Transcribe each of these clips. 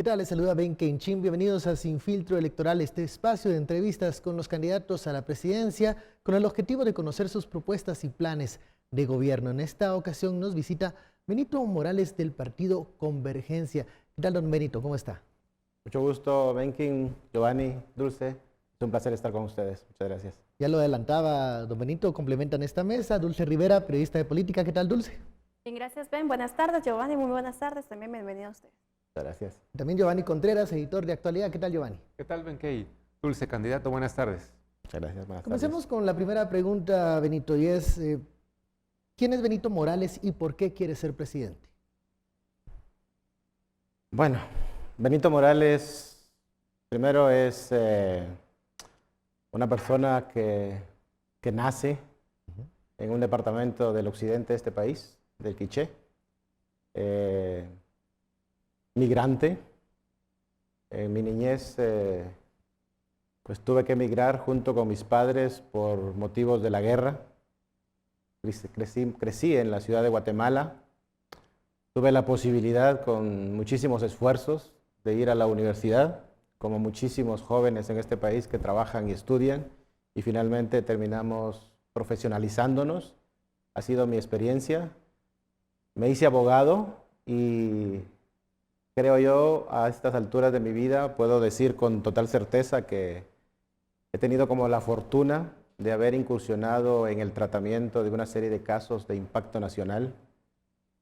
tal? Les saluda Ben Kenchin. Bienvenidos a Sin Filtro Electoral, este espacio de entrevistas con los candidatos a la presidencia con el objetivo de conocer sus propuestas y planes de gobierno. En esta ocasión nos visita Benito Morales del partido Convergencia. ¿Qué tal, don Benito? ¿Cómo está? Mucho gusto, Benkin, Giovanni, Dulce. Es un placer estar con ustedes. Muchas gracias. Ya lo adelantaba don Benito, complementan esta mesa. Dulce Rivera, periodista de política. ¿Qué tal, Dulce? Bien, gracias, Ben. Buenas tardes, Giovanni. Muy buenas tardes. También bienvenido a usted. Muchas gracias. También Giovanni Contreras, editor de Actualidad. ¿Qué tal, Giovanni? ¿Qué tal, Benkei? Dulce, candidato, buenas tardes. Muchas gracias. Buenas Comencemos tardes. con la primera pregunta, Benito, y es, ¿quién es Benito Morales y por qué quiere ser presidente? Bueno, Benito Morales, primero es una persona que nace en un departamento del occidente de este país, del Quiché, migrante. En mi niñez pues tuve que emigrar junto con mis padres por motivos de la guerra. Crecí en la ciudad de Guatemala. Tuve la posibilidad, con muchísimos esfuerzos, de ir a la universidad, como muchísimos jóvenes en este país que trabajan y estudian, y finalmente terminamos profesionalizándonos. Ha sido mi experiencia. Me hice abogado y creo yo, a estas alturas de mi vida, puedo decir con total certeza que he tenido como la fortuna de haber incursionado en el tratamiento de una serie de casos de impacto nacional,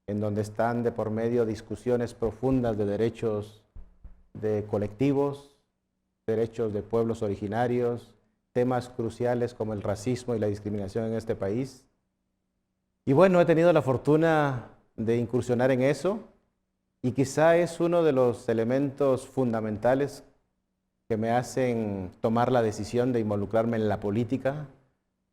en donde están de por medio discusiones profundas de derechos de colectivos, derechos de pueblos originarios, temas cruciales como el racismo y la discriminación en este país. Y bueno, he tenido la fortuna de incursionar en eso, y quizá es uno de los elementos fundamentales que me hacen tomar la decisión de involucrarme en la política,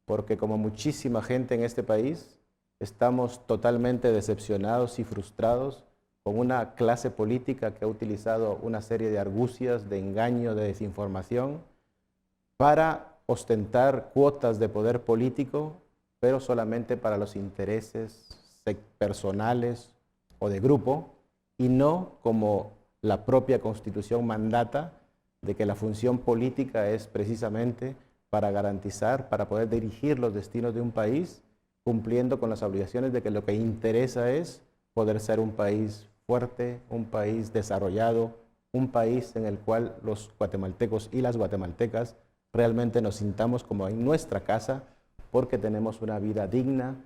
porque como muchísima gente en este país, estamos totalmente decepcionados y frustrados con una clase política que ha utilizado una serie de argucias, de engaño, de desinformación, para ostentar cuotas de poder político, pero solamente para los intereses personales o de grupo, y no como la propia Constitución mandata, de que la función política es precisamente para garantizar, para poder dirigir los destinos de un país, cumpliendo con las obligaciones de que lo que interesa es poder ser un país fuerte, un país desarrollado, un país en el cual los guatemaltecos y las guatemaltecas realmente nos sintamos como en nuestra casa, porque tenemos una vida digna,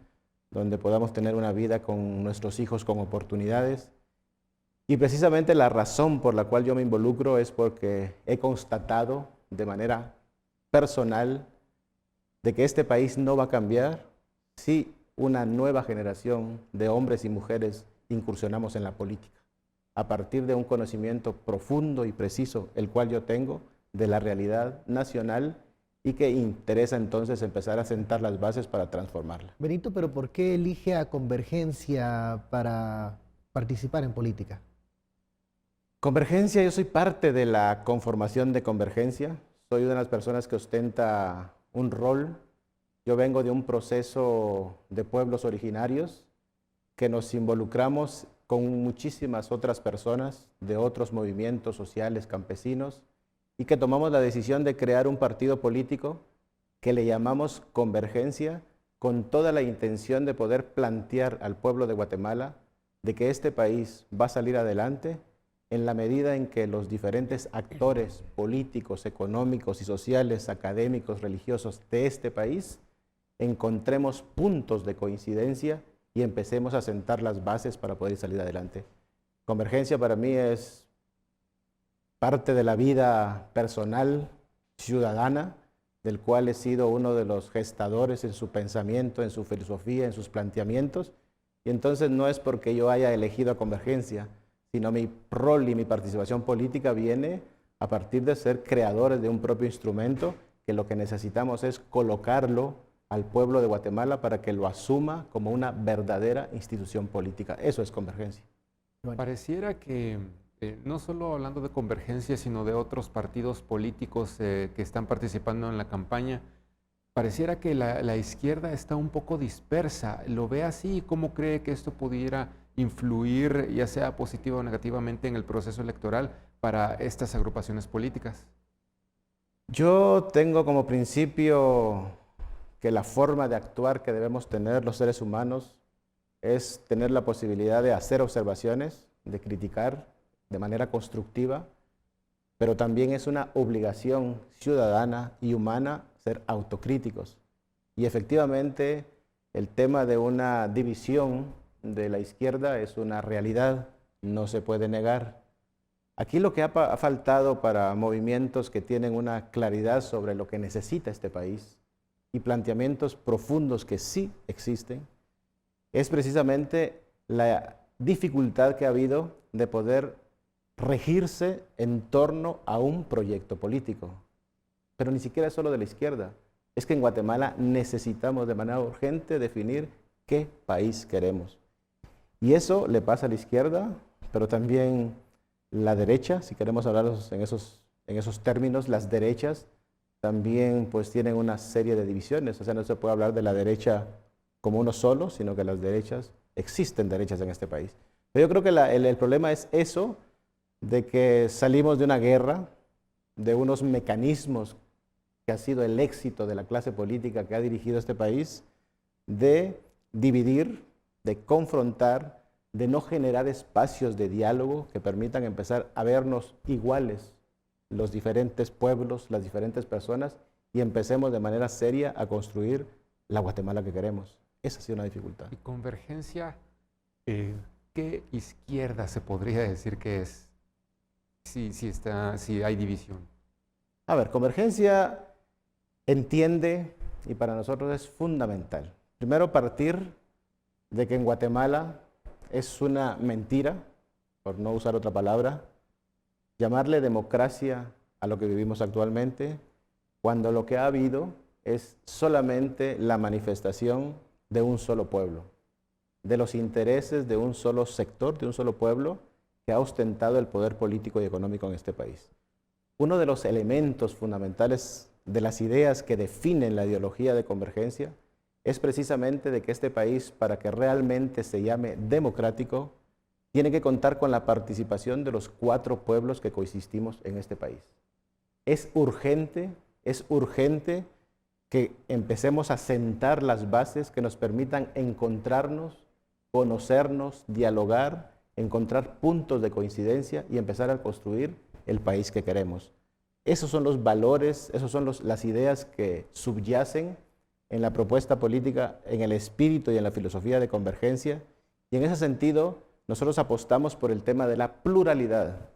donde podamos tener una vida con nuestros hijos con oportunidades. Y precisamente la razón por la cual yo me involucro es porque he constatado de manera personal de que este país no va a cambiar si una nueva generación de hombres y mujeres incursionamos en la política, a partir de un conocimiento profundo y preciso, el cual yo tengo de la realidad nacional, y que interesa entonces empezar a sentar las bases para transformarla. Benito, pero ¿por qué elige a Convergencia para participar en política? Convergencia, yo soy parte de la conformación de Convergencia. Soy una de las personas que ostenta un rol. Yo vengo de un proceso de pueblos originarios que nos involucramos con muchísimas otras personas de otros movimientos sociales campesinos, y que tomamos la decisión de crear un partido político que le llamamos Convergencia, con toda la intención de poder plantear al pueblo de Guatemala de que este país va a salir adelante en la medida en que los diferentes actores políticos, económicos y sociales, académicos, religiosos de este país encontremos puntos de coincidencia y empecemos a sentar las bases para poder salir adelante. Convergencia para mí es parte de la vida personal, ciudadana, del cual he sido uno de los gestadores en su pensamiento, en su filosofía, en sus planteamientos, y entonces no es porque yo haya elegido a Convergencia, sino mi rol y mi participación política viene a partir de ser creadores de un propio instrumento, que lo que necesitamos es colocarlo al pueblo de Guatemala para que lo asuma como una verdadera institución política. Eso es Convergencia. Bueno. Pareciera que, no solo hablando de Convergencia, sino de otros partidos políticos que están participando en la campaña, pareciera que la izquierda está un poco dispersa. ¿Lo ve así? ¿Cómo cree que esto pudiera influir, ya sea positiva o negativamente, en el proceso electoral para estas agrupaciones políticas? Yo tengo como principio que la forma de actuar que debemos tener los seres humanos es tener la posibilidad de hacer observaciones, de criticar de manera constructiva, pero también es una obligación ciudadana y humana ser autocríticos. Y efectivamente el tema de una división de la izquierda es una realidad, no se puede negar. Aquí lo que ha faltado para movimientos que tienen una claridad sobre lo que necesita este país y planteamientos profundos que sí existen, es precisamente la dificultad que ha habido de poder regirse en torno a un proyecto político. Pero ni siquiera es solo de la izquierda. Es que en Guatemala necesitamos de manera urgente definir qué país queremos. Y eso le pasa a la izquierda, pero también la derecha, si queremos hablar en esos términos, las derechas también pues tienen una serie de divisiones. O sea, no se puede hablar de la derecha como uno solo, sino que las derechas, existen derechas en este país. Pero yo creo que el problema es eso, de que salimos de una guerra, de unos mecanismos que ha sido el éxito de la clase política que ha dirigido este país, de dividir, de confrontar, de no generar espacios de diálogo que permitan empezar a vernos iguales los diferentes pueblos, las diferentes personas, y empecemos de manera seria a construir la Guatemala que queremos. Esa ha sido una dificultad. Y convergencia, ¿qué izquierda se podría decir que es? Si hay división. A ver, convergencia entiende, y para nosotros es fundamental, primero partir de que en Guatemala es una mentira, por no usar otra palabra, llamarle democracia a lo que vivimos actualmente, cuando lo que ha habido es solamente la manifestación de un solo pueblo, de los intereses de un solo sector, de un solo pueblo, que ha ostentado el poder político y económico en este país. Uno de los elementos fundamentales de las ideas que definen la ideología de convergencia es precisamente de que este país, para que realmente se llame democrático, tiene que contar con la participación de los 4 pueblos que coexistimos en este país. Es urgente que empecemos a sentar las bases que nos permitan encontrarnos, conocernos, dialogar, encontrar puntos de coincidencia y empezar a construir el país que queremos. Esos son los valores, esas son las ideas que subyacen en la propuesta política, en el espíritu y en la filosofía de convergencia. Y en ese sentido, nosotros apostamos por el tema de la pluralidad.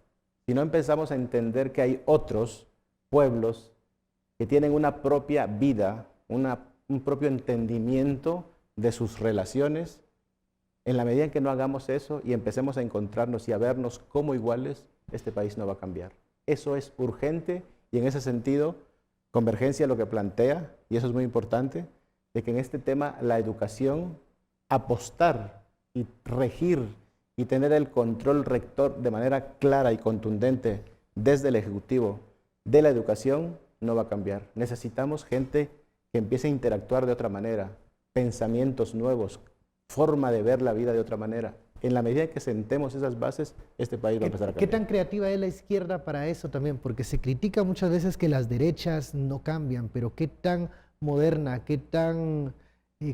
Si no empezamos a entender que hay otros pueblos que tienen una propia vida, un propio entendimiento de sus relaciones, en la medida en que no hagamos eso y empecemos a encontrarnos y a vernos como iguales, este país no va a cambiar. Eso es urgente y en ese sentido, convergencia lo que plantea, y eso es muy importante, de que en este tema la educación, apostar y regir y tener el control rector de manera clara y contundente desde el Ejecutivo de la educación, no va a cambiar. Necesitamos gente que empiece a interactuar de otra manera, pensamientos nuevos, forma de ver la vida de otra manera. En la medida en que sentemos esas bases, este país va a empezar a cambiar. ¿Qué tan creativa es la izquierda para eso también? Porque se critica muchas veces que las derechas no cambian, pero ¿qué tan moderna, qué tan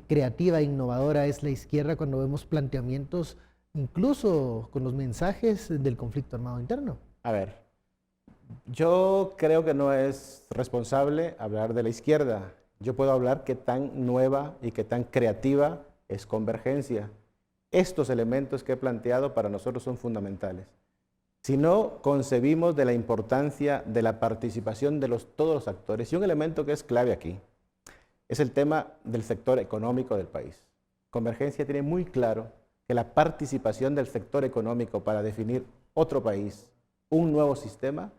creativa e innovadora es la izquierda cuando vemos planteamientos, incluso con los mensajes del conflicto armado interno? A ver, yo creo que no es responsable hablar de la izquierda. Yo puedo hablar qué tan nueva y qué tan creativa es convergencia. Estos elementos que he planteado para nosotros son fundamentales. Si no concebimos de la importancia de la participación de todos los actores, y un elemento que es clave aquí, es el tema del sector económico del país. Convergencia tiene muy claro que la participación del sector económico para definir otro país, un nuevo sistema,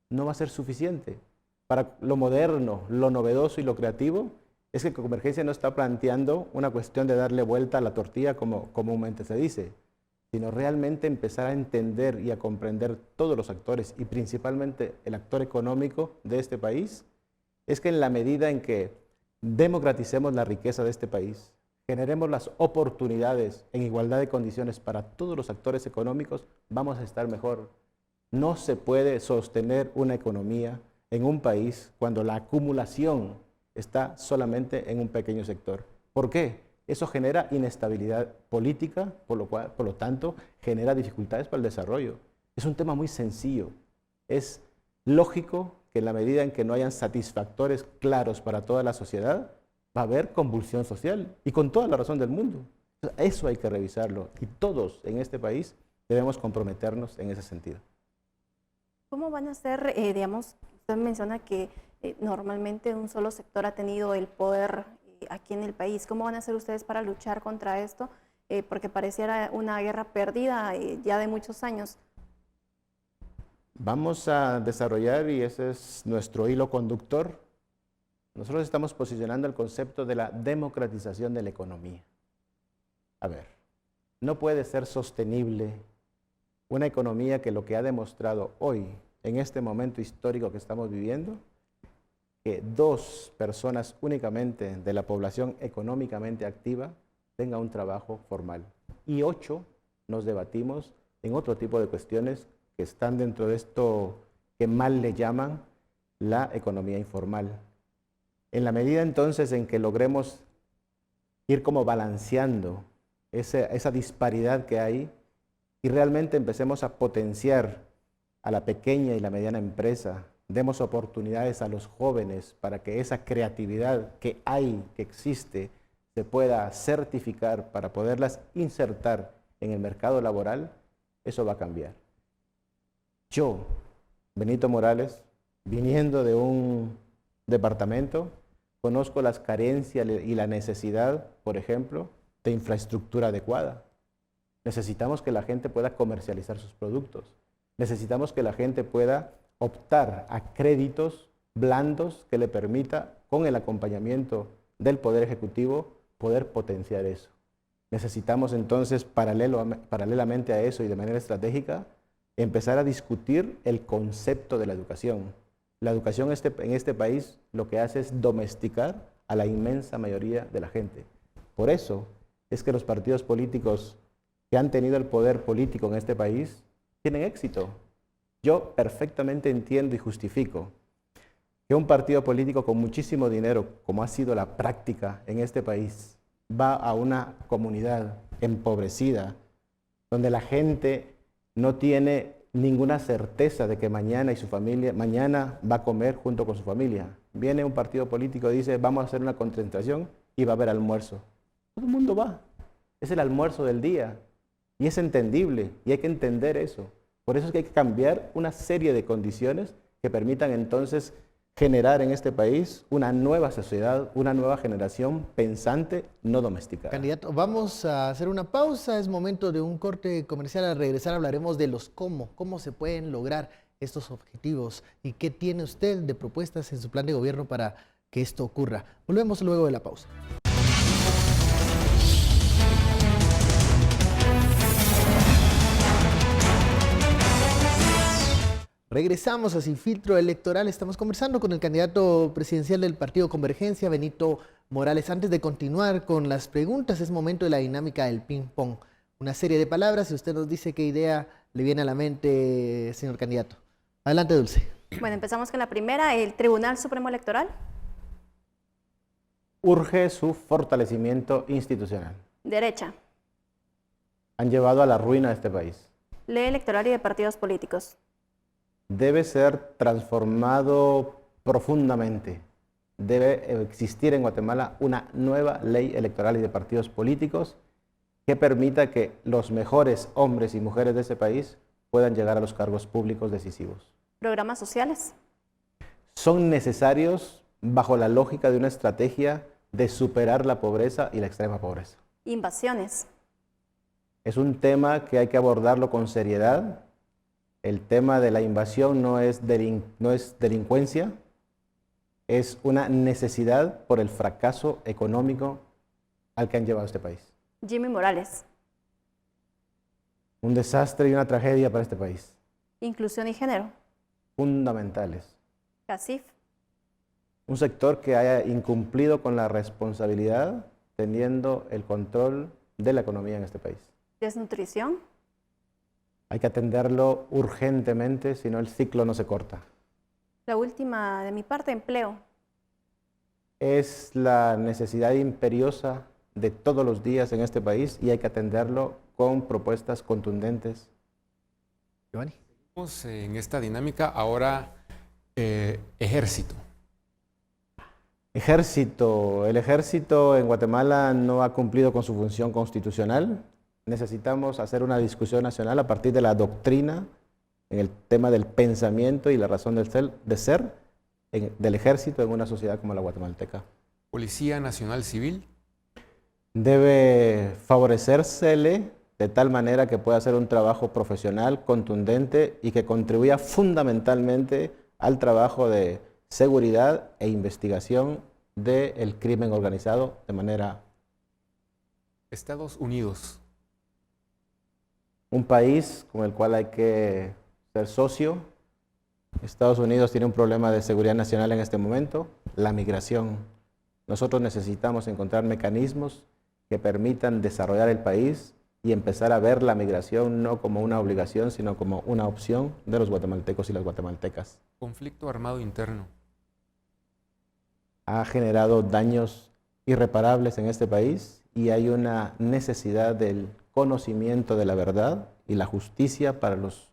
no va a ser suficiente. Para lo moderno, lo novedoso y lo creativo, es que Convergencia no está planteando una cuestión de darle vuelta a la tortilla como comúnmente se dice, sino realmente empezar a entender y a comprender todos los actores y principalmente el actor económico de este país, es que en la medida en que democraticemos la riqueza de este país, generemos las oportunidades en igualdad de condiciones para todos los actores económicos, vamos a estar mejor. No se puede sostener una economía en un país cuando la acumulación está solamente en un pequeño sector. ¿Por qué? Eso genera inestabilidad política, por lo tanto, genera dificultades para el desarrollo. Es un tema muy sencillo. Es lógico que en la medida en que no hayan satisfactores claros para toda la sociedad, va a haber convulsión social, y con toda la razón del mundo. Eso hay que revisarlo, y todos en este país debemos comprometernos en ese sentido. ¿Cómo van a ser, digamos, usted menciona que normalmente un solo sector ha tenido el poder aquí en el país? ¿Cómo van a hacer ustedes para luchar contra esto? Porque pareciera una guerra perdida ya de muchos años. Vamos a desarrollar, y ese es nuestro hilo conductor, nosotros estamos posicionando el concepto de la democratización de la economía. A ver, no puede ser sostenible una economía que lo que ha demostrado hoy, en este momento histórico que estamos viviendo, que 2 personas únicamente de la población económicamente activa tenga un trabajo formal. Y 8 nos debatimos en otro tipo de cuestiones que están dentro de esto que mal le llaman la economía informal. En la medida entonces en que logremos ir como balanceando esa disparidad que hay y realmente empecemos a potenciar a la pequeña y la mediana empresa, demos oportunidades a los jóvenes para que esa creatividad que hay, que existe, se pueda certificar para poderlas insertar en el mercado laboral, eso va a cambiar. Yo, Benito Morales, viniendo de un departamento, conozco las carencias y la necesidad, por ejemplo, de infraestructura adecuada. Necesitamos que la gente pueda comercializar sus productos. Necesitamos que la gente pueda optar a créditos blandos que le permita, con el acompañamiento del Poder Ejecutivo, poder potenciar eso. Necesitamos entonces, paralelamente a eso y de manera estratégica, empezar a discutir el concepto de la educación. La educación en este país lo que hace es domesticar a la inmensa mayoría de la gente. Por eso es que los partidos políticos que han tenido el poder político en este país tienen éxito. Yo perfectamente entiendo y justifico que un partido político con muchísimo dinero, como ha sido la práctica en este país, va a una comunidad empobrecida, donde la gente no tiene ninguna certeza de que mañana va a comer junto con su familia. Viene un partido político y dice, vamos a hacer una concentración y va a haber almuerzo. Todo el mundo va. Es el almuerzo del día. Y es entendible, y hay que entender eso. Por eso es que hay que cambiar una serie de condiciones que permitan entonces generar en este país una nueva sociedad, una nueva generación pensante, no domesticada. Candidato, vamos a hacer una pausa, es momento de un corte comercial. Al regresar hablaremos de los cómo se pueden lograr estos objetivos y qué tiene usted de propuestas en su plan de gobierno para que esto ocurra. Volvemos luego de la pausa. Regresamos a Sin Filtro Electoral. Estamos conversando con el candidato presidencial del Partido Convergencia, Benito Morales. Antes de continuar con las preguntas, es momento de la dinámica del ping-pong. Una serie de palabras y usted nos dice qué idea le viene a la mente, señor candidato. Adelante, Dulce. Bueno, empezamos con la primera, el Tribunal Supremo Electoral. Urge su fortalecimiento institucional. Derecha. Han llevado a la ruina a este país. Ley electoral y de partidos políticos. Debe ser transformado profundamente. Debe existir en Guatemala una nueva ley electoral y de partidos políticos que permita que los mejores hombres y mujeres de ese país puedan llegar a los cargos públicos decisivos. Programas sociales. Son necesarios bajo la lógica de una estrategia de superar la pobreza y la extrema pobreza. Invasiones. Es un tema que hay que abordarlo con seriedad. El tema de la invasión no es delincuencia, es una necesidad por el fracaso económico al que han llevado este país. Jimmy Morales. Un desastre y una tragedia para este país. Inclusión y género. Fundamentales. CACIF. Un sector que haya incumplido con la responsabilidad teniendo el control de la economía en este país. ¿Desnutrición? Hay que atenderlo urgentemente, si no el ciclo no se corta. La última de mi parte, empleo. Es la necesidad imperiosa de todos los días en este país y hay que atenderlo con propuestas contundentes. Giovanni. Seguimos en esta dinámica ahora, ejército. Ejército. El ejército en Guatemala no ha cumplido con su función constitucional. Necesitamos hacer una discusión nacional a partir de la doctrina en el tema del pensamiento y la razón de ser del ejército en una sociedad como la guatemalteca. Policía Nacional Civil. Debe favorecérsele de tal manera que pueda hacer un trabajo profesional, contundente y que contribuya fundamentalmente al trabajo de seguridad e investigación del crimen organizado de manera... Estados Unidos. Un país con el cual hay que ser socio. Estados Unidos tiene un problema de seguridad nacional en este momento, la migración. Nosotros necesitamos encontrar mecanismos que permitan desarrollar el país y empezar a ver la migración no como una obligación, sino como una opción de los guatemaltecos y las guatemaltecas. Conflicto armado interno. Ha generado daños irreparables en este país y hay una necesidad del conocimiento de la verdad y la justicia para los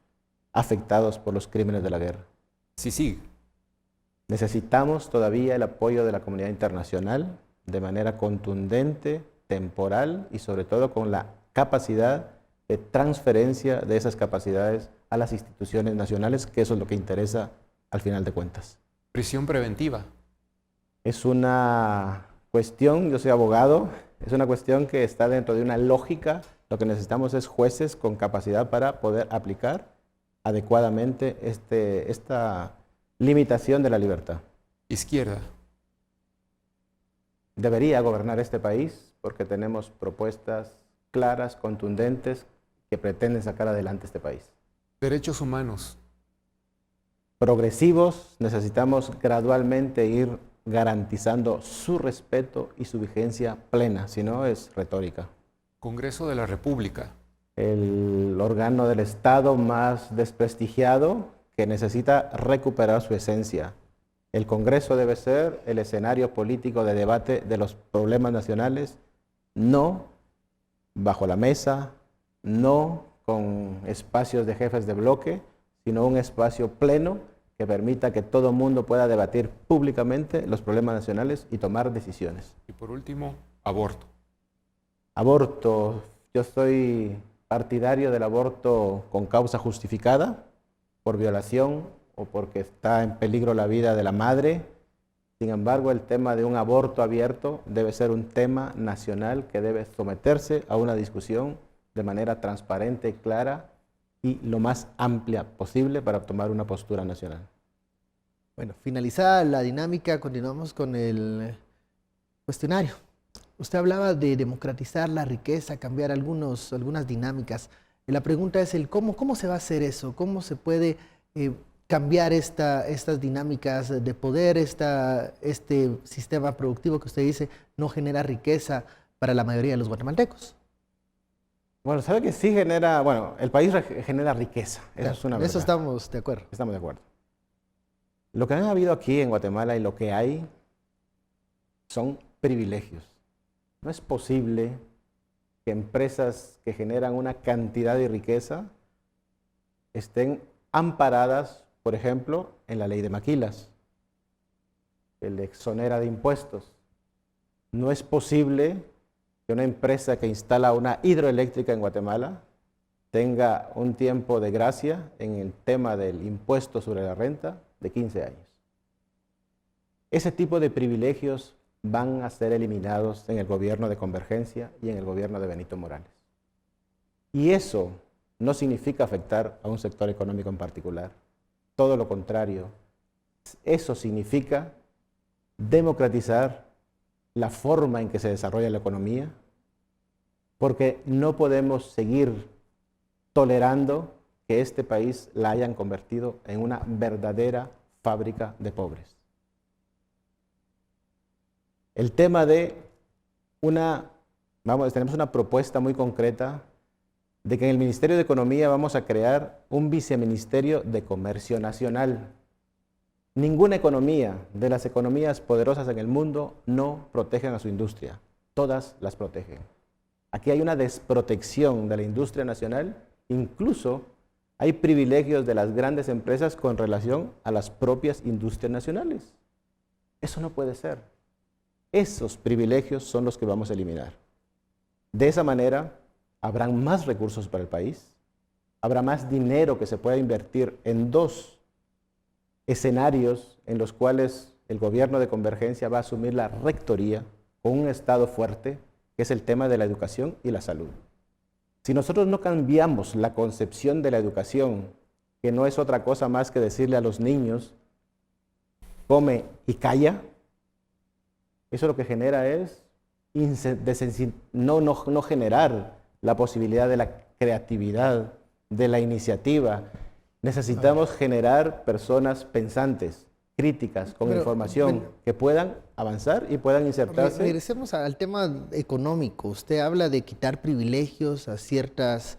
afectados por los crímenes de la guerra. CICIG. Necesitamos todavía el apoyo de la comunidad internacional de manera contundente, temporal y sobre todo con la capacidad de transferencia de esas capacidades a las instituciones nacionales, que eso es lo que interesa al final de cuentas. Prisión preventiva. Es una cuestión, yo soy abogado, es una cuestión que está dentro de una lógica. Lo que necesitamos es jueces con capacidad para poder aplicar adecuadamente esta limitación de la libertad. Izquierda. Debería gobernar este país porque tenemos propuestas claras, contundentes, que pretenden sacar adelante este país. Derechos humanos. Progresivos, necesitamos gradualmente ir garantizando su respeto y su vigencia plena, si no es retórica. Congreso de la República. El órgano del Estado más desprestigiado que necesita recuperar su esencia. El Congreso debe ser el escenario político de debate de los problemas nacionales, no bajo la mesa, no con espacios de jefes de bloque, sino un espacio pleno que permita que todo el mundo pueda debatir públicamente los problemas nacionales y tomar decisiones. Y por último, aborto. Aborto. Yo soy partidario del aborto con causa justificada, por violación o porque está en peligro la vida de la madre. Sin embargo, el tema de un aborto abierto debe ser un tema nacional que debe someterse a una discusión de manera transparente, clara y lo más amplia posible para tomar una postura nacional. Bueno, finalizada la dinámica, continuamos con el cuestionario. Usted hablaba de democratizar la riqueza, cambiar algunas dinámicas. La pregunta es ¿cómo se va a hacer eso? ¿Cómo se puede cambiar estas dinámicas de poder, este sistema productivo que usted dice no genera riqueza para la mayoría de los guatemaltecos? Bueno, sabe que sí genera, el país genera riqueza, eso Claro, es una verdad. eso estamos de acuerdo. Estamos de acuerdo. Lo que ha habido aquí en Guatemala y lo que hay son privilegios. No es posible que empresas que generan una cantidad de riqueza estén amparadas, por ejemplo, en la ley de maquilas, que le exonera de impuestos. No es posible que una empresa que instala una hidroeléctrica en Guatemala tenga un tiempo de gracia en el tema del impuesto sobre la renta de 15 años. Ese tipo de privilegios van a ser eliminados en el gobierno de Convergencia y en el gobierno de Benito Morales. Y eso no significa afectar a un sector económico en particular. Todo lo contrario, eso significa democratizar la forma en que se desarrolla la economía, porque no podemos seguir tolerando que este país la hayan convertido en una verdadera fábrica de pobres. El tema de tenemos una propuesta muy concreta de que en el Ministerio de Economía vamos a crear un viceministerio de comercio nacional. Ninguna economía de las economías poderosas en el mundo no protegen a su industria. Todas las protegen. Aquí hay una desprotección de la industria nacional, incluso hay privilegios de las grandes empresas con relación a las propias industrias nacionales. Eso no puede ser. Esos privilegios son los que vamos a eliminar. De esa manera, habrán más recursos para el país, habrá más dinero que se pueda invertir en dos escenarios en los cuales el gobierno de convergencia va a asumir la rectoría con un Estado fuerte, que es el tema de la educación y la salud. Si nosotros no cambiamos la concepción de la educación, que no es otra cosa más que decirle a los niños, come y calla, eso lo que genera es no generar la posibilidad de la creatividad, de la iniciativa. Necesitamos generar personas pensantes, críticas, con información, que puedan avanzar y puedan insertarse. Regresemos al tema económico. Usted habla de quitar privilegios a ciertos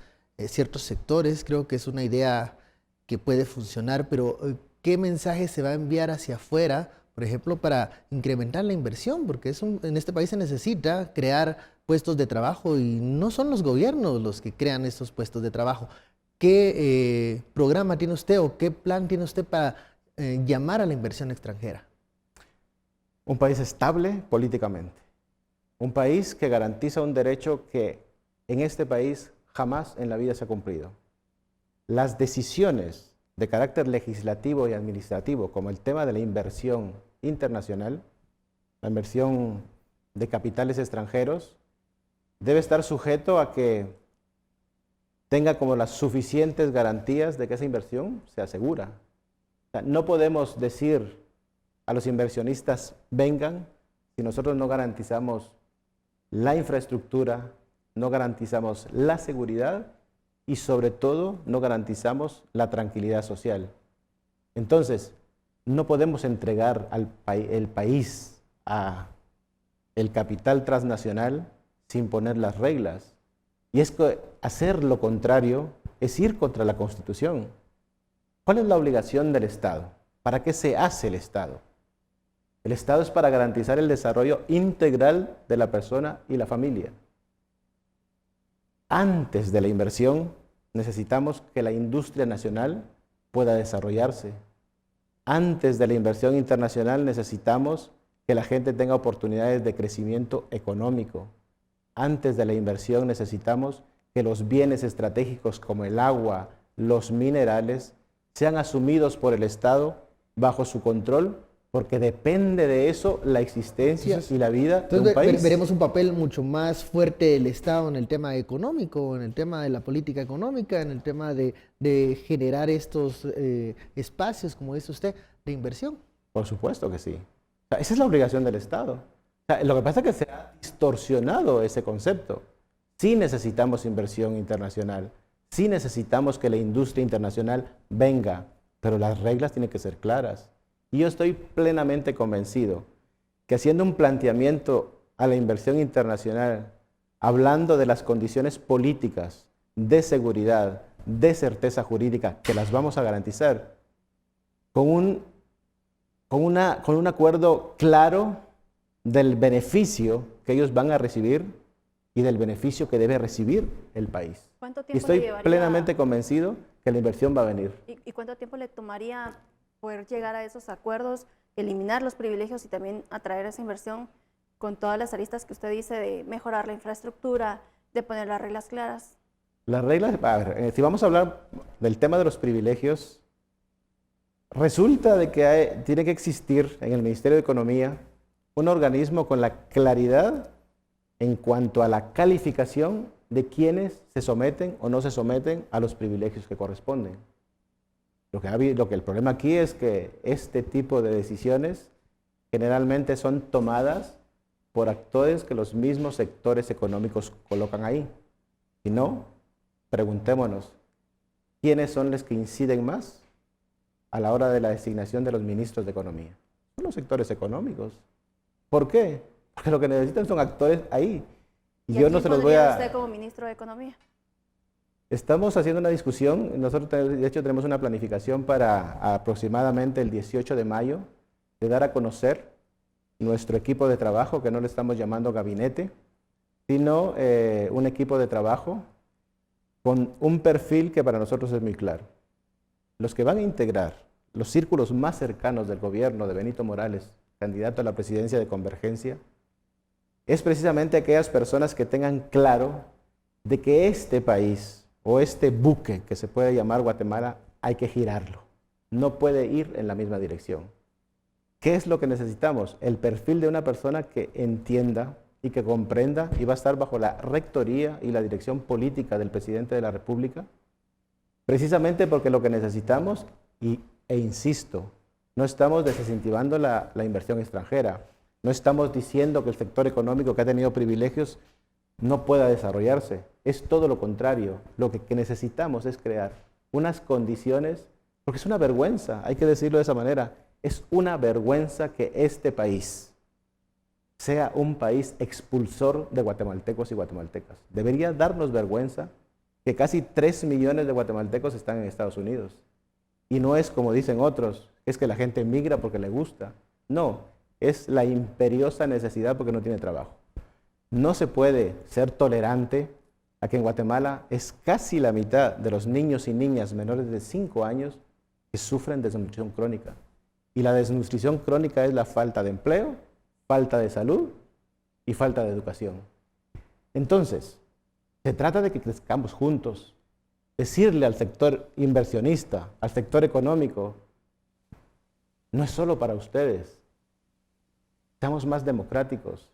sectores. Creo que es una idea que puede funcionar, pero ¿qué mensaje se va a enviar hacia afuera, por ejemplo, para incrementar la inversión? Porque en este país se necesita crear puestos de trabajo y no son los gobiernos los que crean estos puestos de trabajo. ¿Qué programa tiene usted o qué plan tiene usted para llamar a la inversión extranjera? Un país estable políticamente. Un país que garantiza un derecho que en este país jamás en la vida se ha cumplido. Las decisiones de carácter legislativo y administrativo, como el tema de la inversión internacional, la inversión de capitales extranjeros, debe estar sujeto a que tenga como las suficientes garantías de que esa inversión se asegura. O sea, no podemos decir a los inversionistas vengan si nosotros no garantizamos la infraestructura, no garantizamos la seguridad y sobre todo no garantizamos la tranquilidad social. Entonces, no podemos entregar el país a el capital transnacional sin poner las reglas. Y es que hacer lo contrario es ir contra la Constitución. ¿Cuál es la obligación del Estado? ¿Para qué se hace el Estado? El Estado es para garantizar el desarrollo integral de la persona y la familia. Antes de la inversión, necesitamos que la industria nacional pueda desarrollarse. Antes de la inversión internacional, necesitamos que la gente tenga oportunidades de crecimiento económico. Antes de la inversión, necesitamos que los bienes estratégicos como el agua, los minerales, sean asumidos por el Estado bajo su control, porque depende de eso la existencia y la vida de un país. Veremos un papel mucho más fuerte del Estado en el tema económico, en el tema de la política económica, en el tema de generar estos espacios, como dice usted, de inversión. Por supuesto que sí. O sea, esa es la obligación del Estado. O sea, lo que pasa es que se ha distorsionado ese concepto. Sí necesitamos inversión internacional, sí necesitamos que la industria internacional venga, pero las reglas tienen que ser claras. Y yo estoy plenamente convencido que haciendo un planteamiento a la inversión internacional, hablando de las condiciones políticas, de seguridad, de certeza jurídica, que las vamos a garantizar, con un acuerdo claro del beneficio que ellos van a recibir y del beneficio que debe recibir el país. ¿Cuánto Y tiempo estoy le llevaría, plenamente convencido que la inversión va a venir. y cuánto tiempo le tomaría poder llegar a esos acuerdos, eliminar los privilegios y también atraer esa inversión con todas las aristas que usted dice de mejorar la infraestructura, de poner las reglas claras? Las reglas, a ver, si vamos a hablar del tema de los privilegios, resulta de que tiene que existir en el Ministerio de Economía un organismo con la claridad en cuanto a la calificación de quienes se someten o no se someten a los privilegios que corresponden. El problema aquí es que este tipo de decisiones generalmente son tomadas por actores que los mismos sectores económicos colocan ahí. Si no, preguntémonos, ¿quiénes son los que inciden más a la hora de la designación de los ministros de Economía? Son los sectores económicos. ¿Por qué? Porque lo que necesitan son actores ahí. Y ¿Y yo aquí no se los voy podría a... usted como ministro de Economía? Estamos haciendo una discusión, nosotros de hecho tenemos una planificación para aproximadamente el 18 de mayo de dar a conocer nuestro equipo de trabajo, que no le estamos llamando gabinete, sino un equipo de trabajo con un perfil que para nosotros es muy claro. Los que van a integrar los círculos más cercanos del gobierno de Benito Morales, candidato a la presidencia de Convergencia, es precisamente aquellas personas que tengan claro de que este país o este buque que se puede llamar Guatemala hay que girarlo. No puede ir en la misma dirección. ¿Qué es lo que necesitamos? El perfil de una persona que entienda y que comprenda y va a estar bajo la rectoría y la dirección política del presidente de la República, precisamente porque lo que necesitamos, e insisto, no estamos desincentivando la inversión extranjera, no estamos diciendo que el sector económico que ha tenido privilegios no pueda desarrollarse, es todo lo contrario. Lo que necesitamos es crear unas condiciones, porque es una vergüenza, hay que decirlo de esa manera, es una vergüenza que este país sea un país expulsor de guatemaltecos y guatemaltecas. Debería darnos vergüenza que casi 3 millones de guatemaltecos están en Estados Unidos. Y no es como dicen otros, es que la gente migra porque le gusta. No, es la imperiosa necesidad porque no tiene trabajo. No se puede ser tolerante a que en Guatemala es casi la mitad de los niños y niñas menores de 5 años que sufren desnutrición crónica. Y la desnutrición crónica es la falta de empleo, falta de salud y falta de educación. Entonces, se trata de que crezcamos juntos, decirle al sector inversionista, al sector económico, no es solo para ustedes, seamos más democráticos,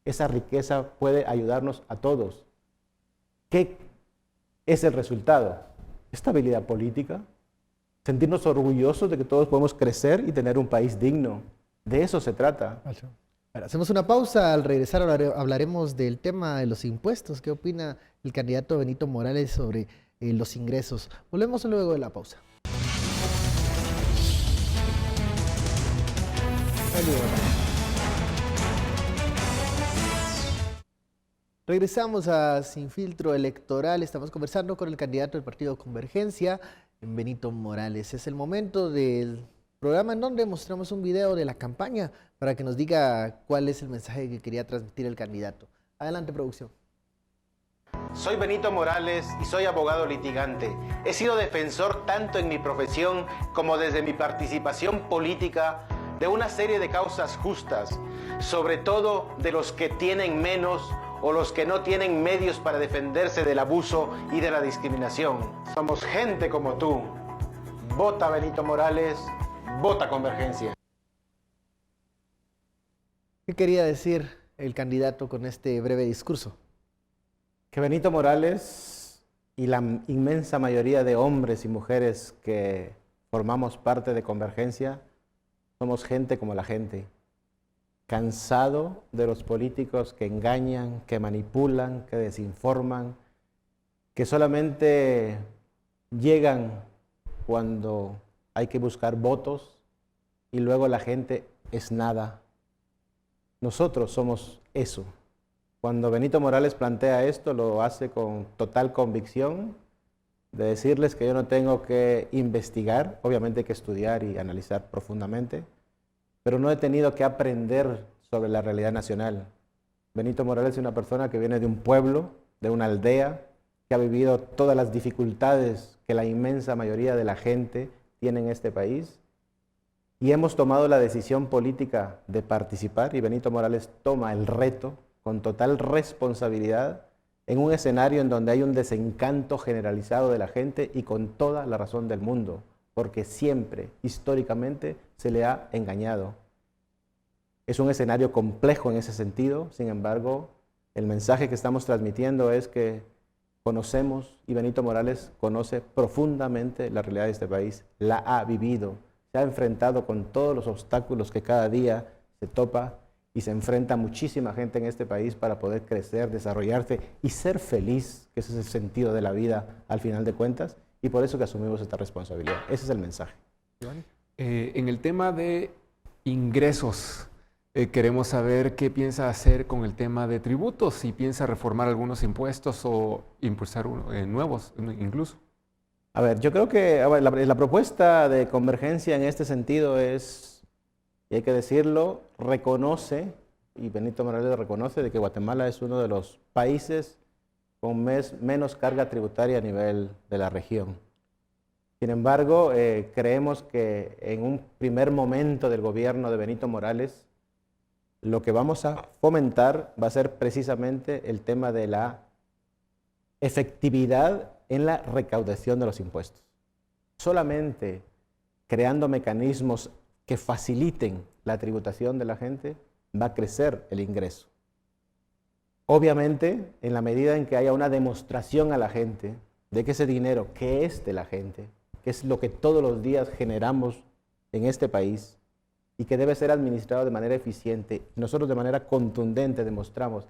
esa riqueza puede ayudarnos a todos. ¿Qué es el resultado? Estabilidad política, sentirnos orgullosos de que todos podemos crecer y tener un país digno. De eso se trata. Bueno, hacemos una pausa, al regresar hablaremos del tema de los impuestos. ¿Qué opina el candidato Benito Morales sobre los ingresos? Volvemos luego de la pausa. Regresamos a Sin Filtro Electoral. Estamos conversando con el candidato del Partido Convergencia, Benito Morales. Es el momento del programa en donde mostramos un video de la campaña para que nos diga cuál es el mensaje que quería transmitir el candidato. Adelante, producción. Soy Benito Morales y soy abogado litigante. He sido defensor tanto en mi profesión como desde mi participación política de una serie de causas justas, sobre todo de los que tienen menos o los que no tienen medios para defenderse del abuso y de la discriminación. Somos gente como tú. Vota Benito Morales, vota Convergencia. ¿Qué quería decir el candidato con este breve discurso? Que Benito Morales y la inmensa mayoría de hombres y mujeres que formamos parte de Convergencia somos gente como la gente, cansado de los políticos que engañan, que manipulan, que desinforman, que solamente llegan cuando hay que buscar votos y luego la gente es nada. Nosotros somos eso. Cuando Benito Morales plantea esto, lo hace con total convicción de decirles que yo no tengo que investigar, obviamente hay que estudiar y analizar profundamente, pero no he tenido que aprender sobre la realidad nacional. Benito Morales es una persona que viene de un pueblo, de una aldea, que ha vivido todas las dificultades que la inmensa mayoría de la gente tiene en este país, y hemos tomado la decisión política de participar, y Benito Morales toma el reto con total responsabilidad en un escenario en donde hay un desencanto generalizado de la gente y con toda la razón del mundo, porque siempre, históricamente, se le ha engañado. Es un escenario complejo en ese sentido, sin embargo, el mensaje que estamos transmitiendo es que conocemos, y Benito Morales conoce profundamente la realidad de este país, la ha vivido, se ha enfrentado con todos los obstáculos que cada día se topa y se enfrenta muchísima gente en este país para poder crecer, desarrollarse y ser feliz, que ese es el sentido de la vida al final de cuentas, y por eso que asumimos esta responsabilidad. Ese es el mensaje. En el tema de ingresos, Queremos saber qué piensa hacer con el tema de tributos, si piensa reformar algunos impuestos o impulsar nuevos incluso. A ver, yo creo que la propuesta de Convergencia en este sentido es, y hay que decirlo, reconoce, y Benito Morales reconoce, de que Guatemala es uno de los países con menos carga tributaria a nivel de la región. Sin embargo, creemos que en un primer momento del gobierno de Benito Morales, lo que vamos a fomentar va a ser precisamente el tema de la efectividad en la recaudación de los impuestos. Solamente creando mecanismos que faciliten la tributación de la gente va a crecer el ingreso. Obviamente, en la medida en que haya una demostración a la gente de que ese dinero que es de la gente, que es lo que todos los días generamos en este país y que debe ser administrado de manera eficiente, nosotros de manera contundente demostramos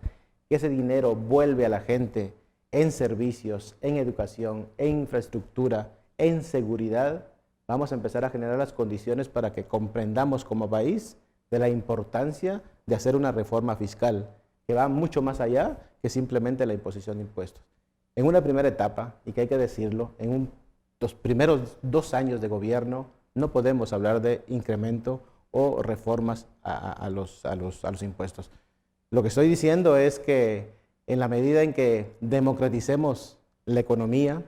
que ese dinero vuelve a la gente en servicios, en educación, en infraestructura, en seguridad, vamos a empezar a generar las condiciones para que comprendamos como país de la importancia de hacer una reforma fiscal que va mucho más allá que simplemente la imposición de impuestos. En una primera etapa, y que hay que decirlo, en los primeros 2 años de gobierno no podemos hablar de incremento o reformas a los impuestos. Lo que estoy diciendo es que en la medida en que democraticemos la economía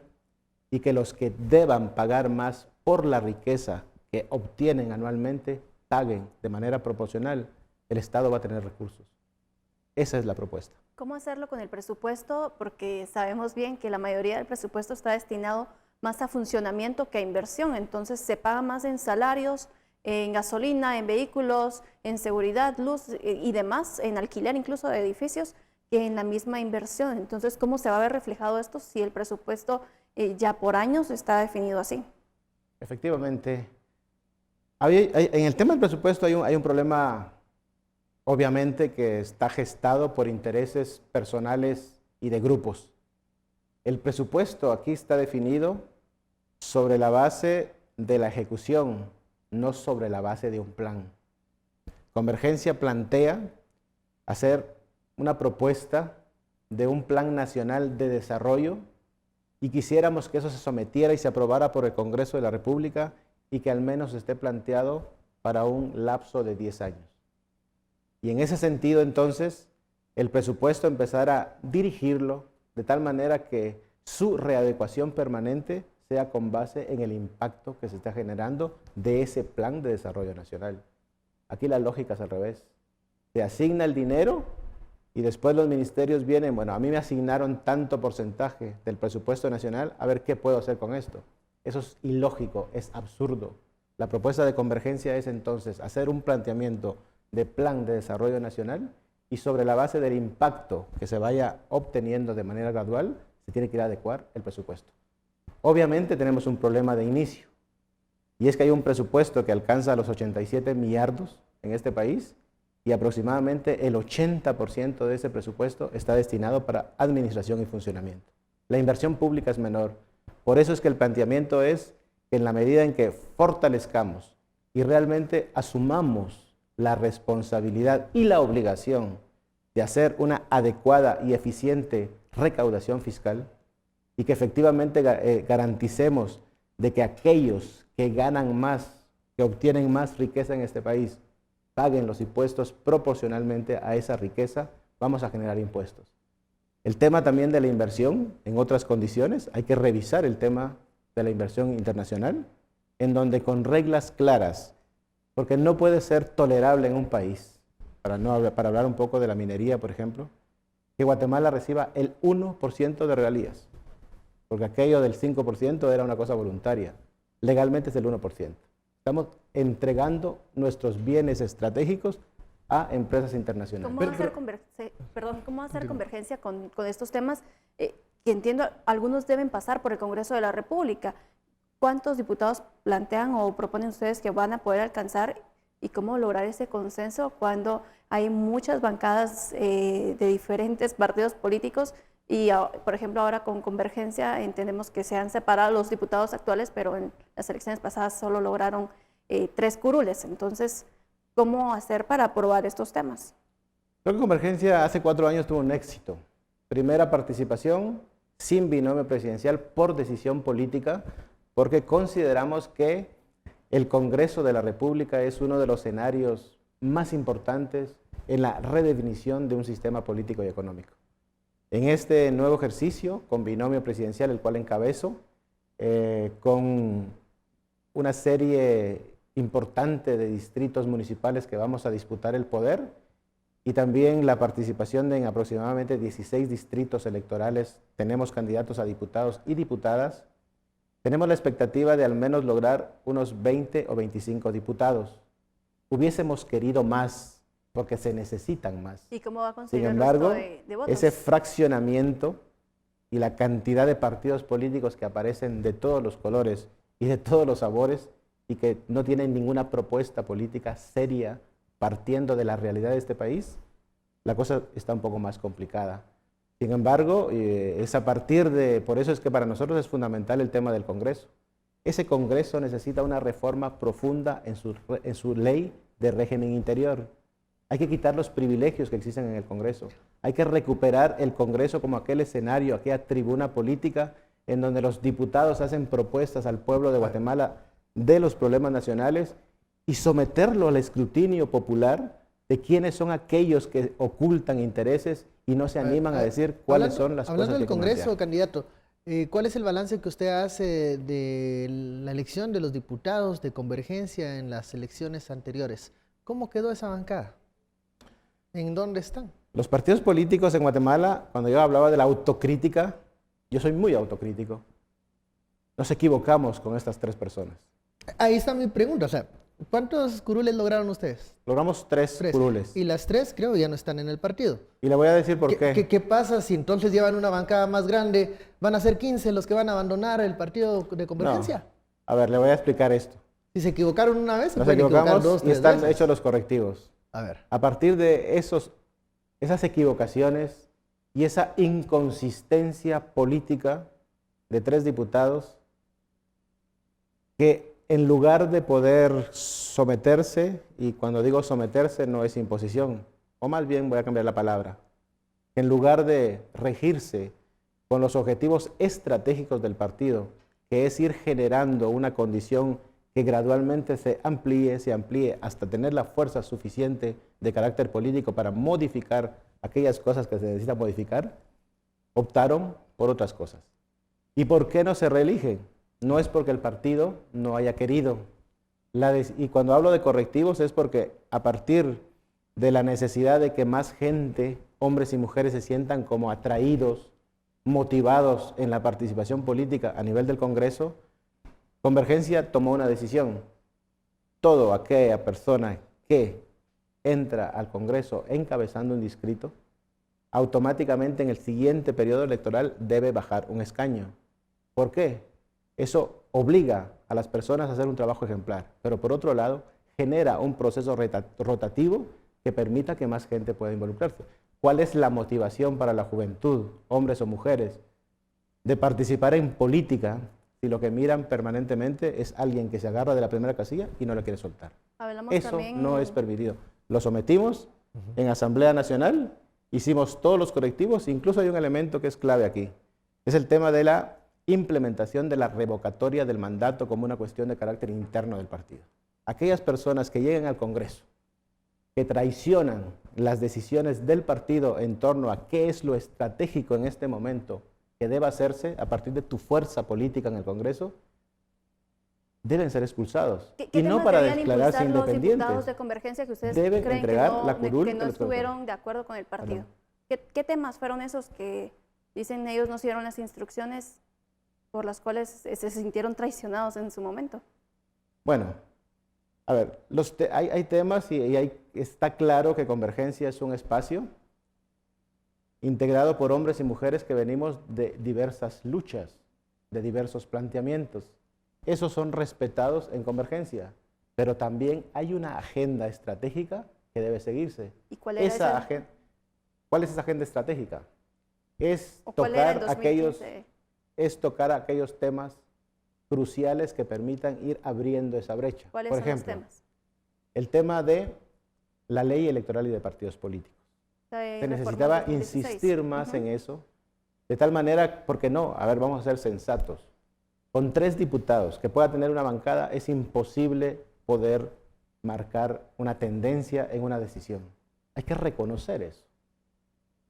y que los que deban pagar más por la riqueza que obtienen anualmente paguen de manera proporcional, el Estado va a tener recursos. Esa es la propuesta. ¿Cómo hacerlo con el presupuesto? Porque sabemos bien que la mayoría del presupuesto está destinado más a funcionamiento que a inversión, entonces se paga más en salarios, en gasolina, en vehículos, en seguridad, luz y demás, en alquiler incluso de edificios, que en la misma inversión. Entonces, ¿cómo se va a ver reflejado esto si el presupuesto ya por años está definido así? Efectivamente. En el tema del presupuesto hay un problema, obviamente, que está gestado por intereses personales y de grupos. El presupuesto aquí está definido sobre la base de la ejecución, no sobre la base de un plan. Convergencia plantea hacer una propuesta de un plan nacional de desarrollo y quisiéramos que eso se sometiera y se aprobara por el Congreso de la República y que al menos esté planteado para un lapso de 10 años. Y en ese sentido, entonces, el presupuesto empezar a dirigirlo de tal manera que su readecuación permanente sea con base en el impacto que se está generando de ese plan de desarrollo nacional. Aquí la lógica es al revés. Se asigna el dinero y después los ministerios vienen, bueno, a mí me asignaron tanto porcentaje del presupuesto nacional, a ver qué puedo hacer con esto. Eso es ilógico, es absurdo. La propuesta de Convergencia es entonces hacer un planteamiento de plan de desarrollo nacional y sobre la base del impacto que se vaya obteniendo de manera gradual, se tiene que ir a adecuar el presupuesto. Obviamente tenemos un problema de inicio y es que hay un presupuesto que alcanza los 87 millardos en este país y aproximadamente el 80% de ese presupuesto está destinado para administración y funcionamiento. La inversión pública es menor. Por eso es que el planteamiento es que en la medida en que fortalezcamos y realmente asumamos la responsabilidad y la obligación de hacer una adecuada y eficiente recaudación fiscal y que efectivamente garanticemos de que aquellos que ganan más, que obtienen más riqueza en este país, paguen los impuestos proporcionalmente a esa riqueza, vamos a generar impuestos. El tema también de la inversión en otras condiciones, hay que revisar el tema de la inversión internacional, en donde con reglas claras, porque no puede ser tolerable en un país, para hablar un poco de la minería, por ejemplo, que Guatemala reciba el 1% de regalías, porque aquello del 5% era una cosa voluntaria, legalmente es el 1%. Estamos entregando nuestros bienes estratégicos a empresas internacionales. ¿Cómo hacer convergencia con estos temas que entiendo algunos deben pasar por el Congreso de la República? ¿Cuántos diputados plantean o proponen ustedes que van a poder alcanzar y cómo lograr ese consenso cuando hay muchas bancadas de diferentes partidos políticos y, por ejemplo, ahora con Convergencia entendemos que se han separado los diputados actuales, pero en las elecciones pasadas solo lograron 3 curules. Entonces, ¿Cómo hacer para aprobar estos temas? Creo que Convergencia hace 4 años tuvo un éxito. Primera participación sin binomio presidencial por decisión política, porque consideramos que el Congreso de la República es uno de los escenarios más importantes en la redefinición de un sistema político y económico. En este nuevo ejercicio, con binomio presidencial, el cual encabezo, con una serie importante de distritos municipales que vamos a disputar el poder, y también la participación en aproximadamente 16 distritos electorales, tenemos candidatos a diputados y diputadas, tenemos la expectativa de al menos lograr unos 20 o 25 diputados. Hubiésemos querido más, porque se necesitan más. ¿Y cómo va a conseguir Sin embargo, el resto de votos? ese fraccionamiento y la cantidad de partidos políticos que aparecen de todos los colores y de todos los sabores y que no tienen ninguna propuesta política seria partiendo de la realidad de este país, la cosa está un poco más complicada. Sin embargo, es a partir de, por eso es que para nosotros es fundamental el tema del Congreso. Ese Congreso necesita una reforma profunda en su ley de régimen interior. Hay que quitar los privilegios que existen en el Congreso. Hay que recuperar el Congreso como aquel escenario, aquella tribuna política en donde los diputados hacen propuestas al pueblo de Guatemala de los problemas nacionales y someterlo al escrutinio popular de quiénes son aquellos que ocultan intereses y no se animan a decir cuáles son las cosas que hablando del Congreso, cambiar. candidato, ¿cuál es el balance que usted hace de la elección de los diputados de Convergencia en las elecciones anteriores? ¿Cómo quedó esa bancada? ¿En dónde están? Los partidos políticos en Guatemala, cuando yo hablaba de la autocrítica, yo soy muy autocrítico. Nos equivocamos con estas 3 personas. Ahí está mi pregunta, o sea, ¿cuántos curules lograron ustedes? Logramos 3 curules. Y las 3 creo ya no están en el partido. Y le voy a decir por qué. ¿Qué pasa si entonces llevan una bancada más grande? ¿Van a ser 15 los que van a abandonar el partido de Convergencia? No. A ver, le voy a explicar esto. Si se equivocaron una vez, se Nos pueden equivocar equivocamos 2, y 3 están veces. hechos los correctivos. A ver. A partir de esas equivocaciones y esa inconsistencia política de 3 diputados que en lugar de poder someterse, y cuando digo someterse no es imposición, o más bien voy a cambiar la palabra, en lugar de regirse con los objetivos estratégicos del partido, que es ir generando una condición que gradualmente se amplíe hasta tener la fuerza suficiente de carácter político para modificar aquellas cosas que se necesitan modificar, optaron por otras cosas. ¿Y por qué no se reeligen? No es porque el partido no haya querido. Y cuando hablo de correctivos es porque a partir de la necesidad de que más gente, hombres y mujeres, se sientan como atraídos, motivados en la participación política a nivel del Congreso, Convergencia tomó una decisión. Toda aquella persona que entra al Congreso encabezando un distrito, automáticamente en el siguiente periodo electoral debe bajar un escaño. ¿Por qué? Eso obliga a las personas a hacer un trabajo ejemplar, pero por otro lado genera un proceso rotativo que permita que más gente pueda involucrarse. ¿Cuál es la motivación para la juventud, hombres o mujeres, de participar en política si lo que miran permanentemente es alguien que se agarra de la primera casilla y no la quiere soltar? Eso también... no es permitido. Lo sometimos en Asamblea Nacional, hicimos todos los correctivos, incluso hay un elemento que es clave aquí. Es el tema de la implementación de la revocatoria del mandato como una cuestión de carácter interno del partido. Aquellas personas que lleguen al Congreso, que traicionan las decisiones del partido en torno a qué es lo estratégico en este momento que deba hacerse a partir de tu fuerza política en el Congreso, deben ser expulsados. ¿Qué y no temas para debían declararse impulsar los diputados independientes. de Convergencia que ustedes Deben creen entregar que la no, curul que no que les corresponde. estuvieron de acuerdo con el partido? ¿Qué temas fueron esos que dicen ellos no siguieron las instrucciones por las cuales se sintieron traicionados en su momento? Bueno, a ver, hay temas y está claro que Convergencia es un espacio integrado por hombres y mujeres que venimos de diversas luchas, de diversos planteamientos. Esos son respetados en Convergencia, pero también hay una agenda estratégica que debe seguirse. ¿Y cuál era esa? ¿Cuál es esa agenda estratégica? Es ¿O cuál era en tocar 2015? tocar aquellos temas cruciales que permitan ir abriendo esa brecha. ¿Cuáles Por son ejemplo, los temas? el tema de la ley electoral y de partidos políticos. Se necesitaba insistir más en eso, de tal manera, porque no, a ver, vamos a ser sensatos. Con 3 diputados que pueda tener una bancada es imposible poder marcar una tendencia en una decisión. Hay que reconocer eso.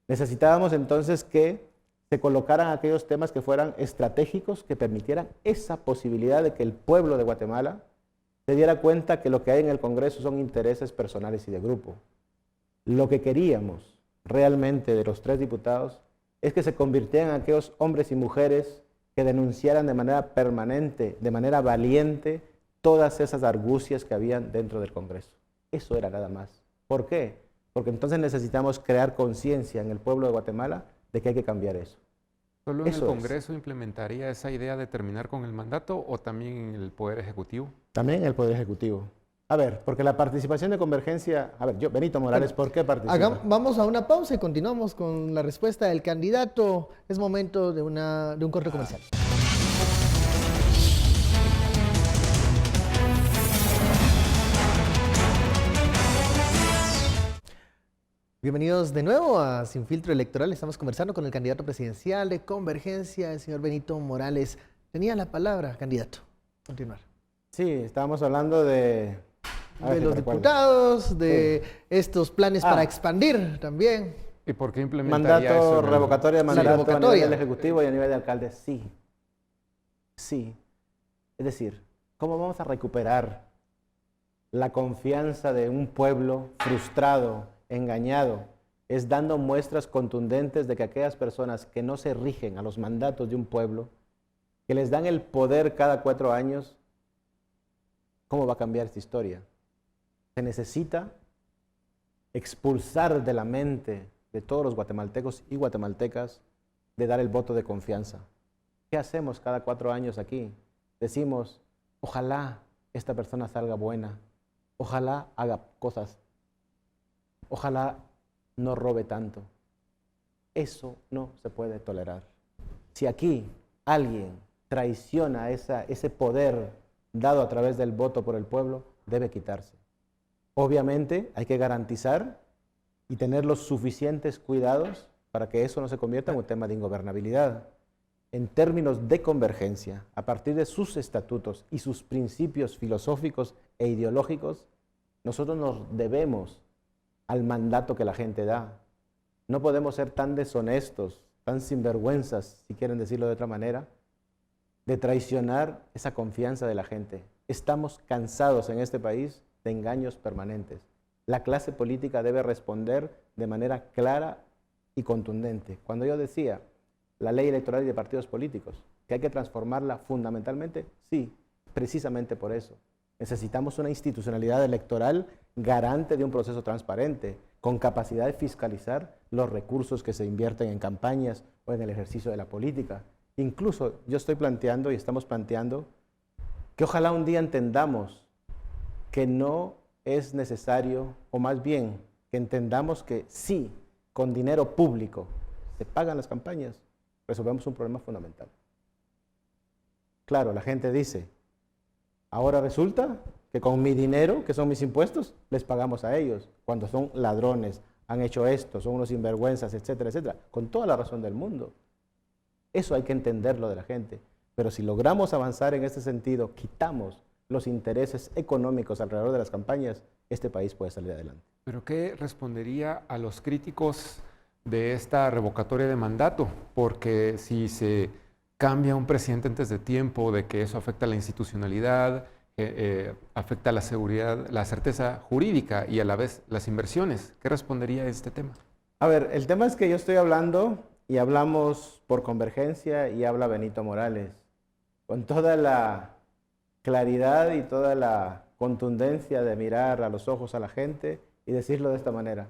Necesitábamos entonces que se colocaran aquellos temas que fueran estratégicos, que permitieran esa posibilidad de que el pueblo de Guatemala se diera cuenta que lo que hay en el Congreso son intereses personales y de grupo. Lo que queríamos realmente de los 3 diputados es que se convirtieran en aquellos hombres y mujeres que denunciaran de manera permanente, de manera valiente, todas esas argucias que habían dentro del Congreso. Eso era nada más. ¿Por qué? Porque entonces necesitamos crear conciencia en el pueblo de Guatemala de que hay que cambiar eso. ¿Solo en el Congreso implementaría esa idea de terminar con el mandato o también en el Poder Ejecutivo? También en el Poder Ejecutivo. A ver, porque la participación de Convergencia... A ver, yo, Benito Morales, ¿por qué participa? Vamos a una pausa y continuamos con la respuesta del candidato. Es momento de un corte comercial. Bienvenidos de nuevo a Sin Filtro Electoral. Estamos conversando con el candidato presidencial de Convergencia, el señor Benito Morales. Tenía la palabra, candidato. Continuar. Sí, estábamos hablando de los diputados, de estos planes para expandir también. ¿Y por qué implementaría eso? Revocatoria de mandato revocatoria. a nivel del Ejecutivo y a nivel de alcalde. Sí. Sí. Es decir, ¿cómo vamos a recuperar la confianza de un pueblo frustrado, engañado? Es dando muestras contundentes de que aquellas personas que no se rigen a los mandatos de un pueblo, que les dan el poder cada 4 años, ¿cómo va a cambiar esta historia? Se necesita expulsar de la mente de todos los guatemaltecos y guatemaltecas de dar el voto de confianza. ¿Qué hacemos cada 4 años aquí? Decimos, ojalá esta persona salga buena, ojalá haga cosas, ojalá no robe tanto. Eso no se puede tolerar. Si aquí alguien traiciona ese poder dado a través del voto por el pueblo, debe quitarse. Obviamente hay que garantizar y tener los suficientes cuidados para que eso no se convierta en un tema de ingobernabilidad. En términos de Convergencia, a partir de sus estatutos y sus principios filosóficos e ideológicos, nosotros nos debemos al mandato que la gente da. No podemos ser tan deshonestos, tan sinvergüenzas, si quieren decirlo de otra manera, de traicionar esa confianza de la gente. Estamos cansados en este país de engaños permanentes. La clase política debe responder de manera clara y contundente. Cuando yo decía la ley electoral y de partidos políticos, que hay que transformarla fundamentalmente, sí, precisamente por eso. Necesitamos una institucionalidad electoral garante de un proceso transparente, con capacidad de fiscalizar los recursos que se invierten en campañas o en el ejercicio de la política. Incluso yo estoy planteando y estamos planteando que ojalá un día entendamos que no es necesario, o más bien que entendamos que sí, con dinero público se pagan las campañas, resolvemos un problema fundamental. Claro, la gente dice, ahora resulta que con mi dinero, que son mis impuestos, les pagamos a ellos, cuando son ladrones, han hecho esto, son unos sinvergüenzas, etcétera, etcétera, con toda la razón del mundo. Eso hay que entenderlo de la gente. Pero si logramos avanzar en este sentido, quitamos los intereses económicos alrededor de las campañas, este país puede salir adelante. ¿Pero qué respondería a los críticos de esta revocatoria de mandato? Porque si se cambia un presidente antes de tiempo, de que eso afecta a la institucionalidad, afecta a la seguridad, la certeza jurídica y a la vez las inversiones, ¿qué respondería a este tema? A ver, el tema es que yo estoy hablando y hablamos por Convergencia y habla Benito Morales, con toda la claridad y toda la contundencia de mirar a los ojos a la gente y decirlo de esta manera.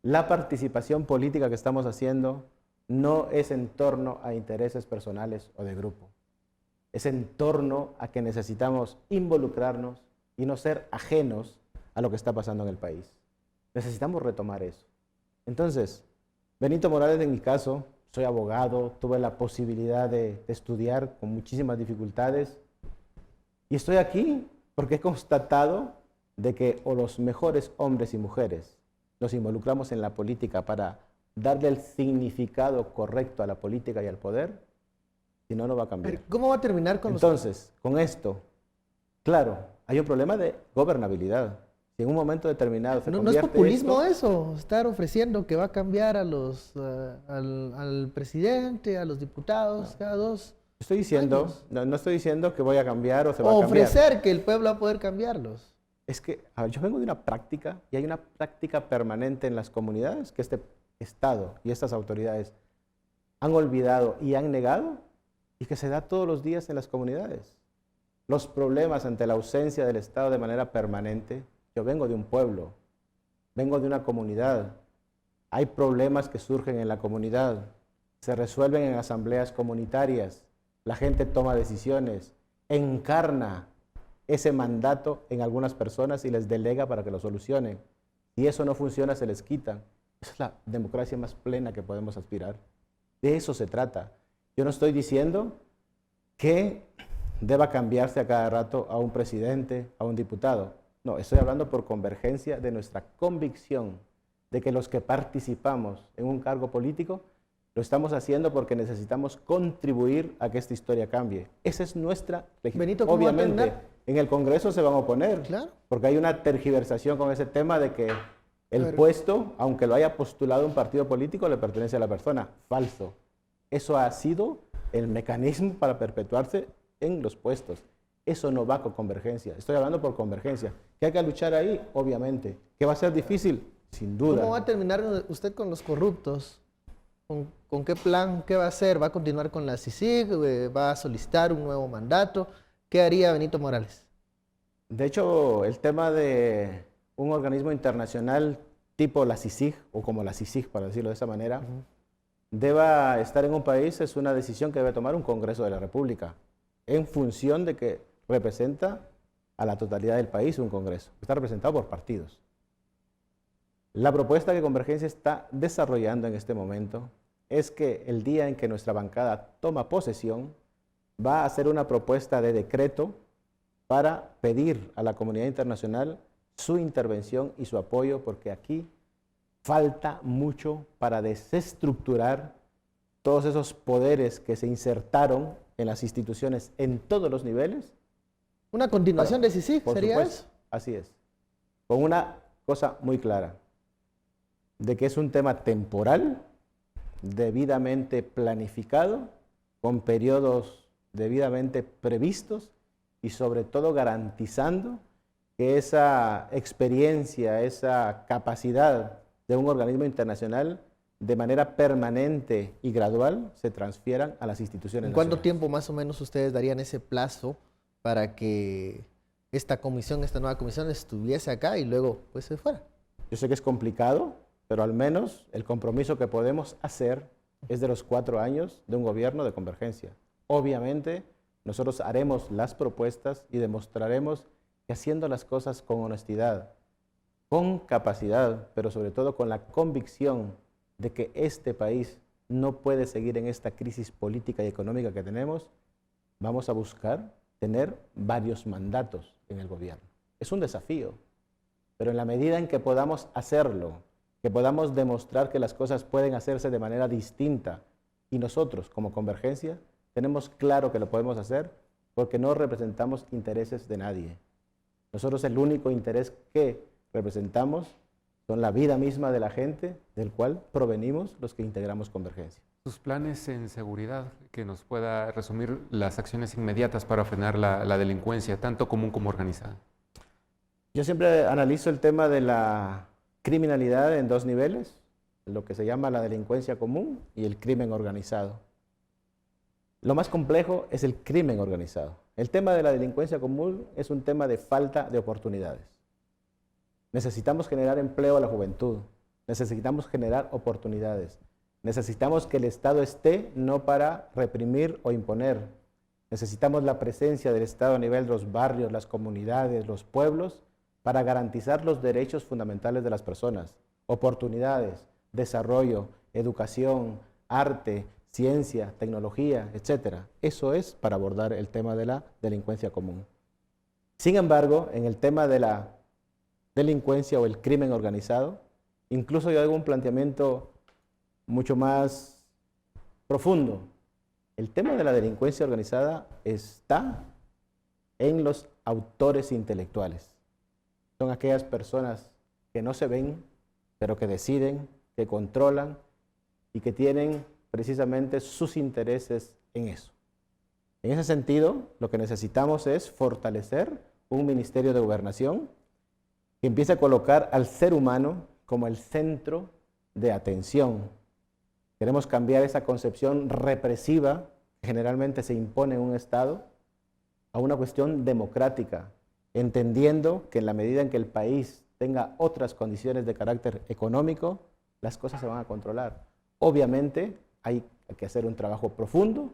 La participación política que estamos haciendo no es en torno a intereses personales o de grupo. Es en torno a que necesitamos involucrarnos y no ser ajenos a lo que está pasando en el país. Necesitamos retomar eso. Entonces, Benito Morales, en mi caso, soy abogado, tuve la posibilidad de estudiar con muchísimas dificultades y estoy aquí porque he constatado de que o los mejores hombres y mujeres nos involucramos en la política para darle el significado correcto a la política y al poder, si no, no va a cambiar. ¿Cómo va a terminar con Entonces, con esto, claro, hay un problema de gobernabilidad. Si en un momento determinado se ¿No es convierte populismo esto, eso? Estar ofreciendo que va a cambiar a al presidente, a los diputados, cada 2 estoy diciendo, años. no estoy diciendo que voy a cambiar o se va O a cambiar. ofrecer que el pueblo va a poder cambiarlos. Es que a ver, yo vengo de una práctica, y hay una práctica permanente en las comunidades que este Estado y estas autoridades han olvidado y han negado, y que se da todos los días en las comunidades. Los problemas ante la ausencia del Estado de manera permanente. Yo vengo de un pueblo, vengo de una comunidad. Hay problemas que surgen en la comunidad, se resuelven en asambleas comunitarias, la gente toma decisiones, encarna ese mandato en algunas personas y les delega para que lo solucionen. Si eso no funciona, se les quita. Esa es la democracia más plena que podemos aspirar. De eso se trata. Yo no estoy diciendo que deba cambiarse a cada rato a un presidente, a un diputado. No, estoy hablando por convergencia de nuestra convicción de que los que participamos en un cargo político lo estamos haciendo porque necesitamos contribuir a que esta historia cambie. Esa es nuestra Benito, ¿cómo va a Obviamente, terminar? en el Congreso se van a oponer, Claro. porque hay una tergiversación con ese tema de que el Pero- puesto, aunque lo haya postulado un partido político, le pertenece a la persona. Falso. Eso ha sido el mecanismo para perpetuarse en los puestos. Eso no va con convergencia. Estoy hablando por convergencia. ¿Que hay que luchar ahí? Obviamente. ¿Que va a ser difícil? Sin duda. ¿Cómo va a terminar usted con los corruptos? ¿Con qué plan? ¿Qué va a hacer? ¿Va a continuar con la CICIG? ¿Va a solicitar un nuevo mandato? ¿Qué haría Benito Morales? De hecho, el tema de un organismo internacional tipo la CICIG, o como la CICIG, para decirlo de esa manera, deba estar en un país es una decisión que debe tomar un Congreso de la República, en función de que representa a la totalidad del país un Congreso. Está representado por partidos. La propuesta que Convergencia está desarrollando en este momento es que el día en que nuestra bancada toma posesión, va a hacer una propuesta de decreto para pedir a la comunidad internacional su intervención y su apoyo, porque aquí falta mucho para desestructurar todos esos poderes que se insertaron en las instituciones en todos los niveles. ¿Una continuación de CICIG Por sería supuesto, eso? así es. Con una cosa muy clara, de que es un tema temporal, debidamente planificado, con periodos debidamente previstos y sobre todo garantizando que esa experiencia, esa capacidad de un organismo internacional de manera permanente y gradual se transfieran a las instituciones ¿En cuánto nacionales. tiempo más o menos ustedes darían ese plazo para que esta nueva comisión estuviese acá y luego pues se fuera? Yo sé que es complicado, pero al menos el compromiso que podemos hacer es de los 4 años de un gobierno de convergencia. Obviamente, nosotros haremos las propuestas y demostraremos que haciendo las cosas con honestidad, con capacidad, pero sobre todo con la convicción de que este país no puede seguir en esta crisis política y económica que tenemos, vamos a buscar tener varios mandatos en el gobierno. Es un desafío, pero en la medida en que podamos hacerlo, que podamos demostrar que las cosas pueden hacerse de manera distinta y nosotros como Convergencia tenemos claro que lo podemos hacer porque no representamos intereses de nadie. Nosotros el único interés que representamos son la vida misma de la gente del cual provenimos los que integramos Convergencia. Sus planes en seguridad, que nos pueda resumir las acciones inmediatas para frenar la delincuencia, tanto común como organizada. Yo siempre analizo el tema de la criminalidad en 2 niveles, lo que se llama la delincuencia común y el crimen organizado. Lo más complejo es el crimen organizado. El tema de la delincuencia común es un tema de falta de oportunidades. Necesitamos generar empleo a la juventud, necesitamos generar oportunidades, necesitamos que el Estado esté no para reprimir o imponer, necesitamos la presencia del Estado a nivel de los barrios, las comunidades, los pueblos, para garantizar los derechos fundamentales de las personas, oportunidades, desarrollo, educación, arte, ciencia, tecnología, etc. Eso es para abordar el tema de la delincuencia común. Sin embargo, en el tema de la delincuencia o el crimen organizado. Incluso yo hago un planteamiento mucho más profundo. El tema de la delincuencia organizada está en los autores intelectuales. Son aquellas personas que no se ven, pero que deciden, que controlan y que tienen precisamente sus intereses en eso. En ese sentido, lo que necesitamos es fortalecer un Ministerio de Gobernación que empiece a colocar al ser humano como el centro de atención. Queremos cambiar esa concepción represiva que generalmente se impone en un Estado a una cuestión democrática, entendiendo que en la medida en que el país tenga otras condiciones de carácter económico, las cosas se van a controlar. Obviamente hay que hacer un trabajo profundo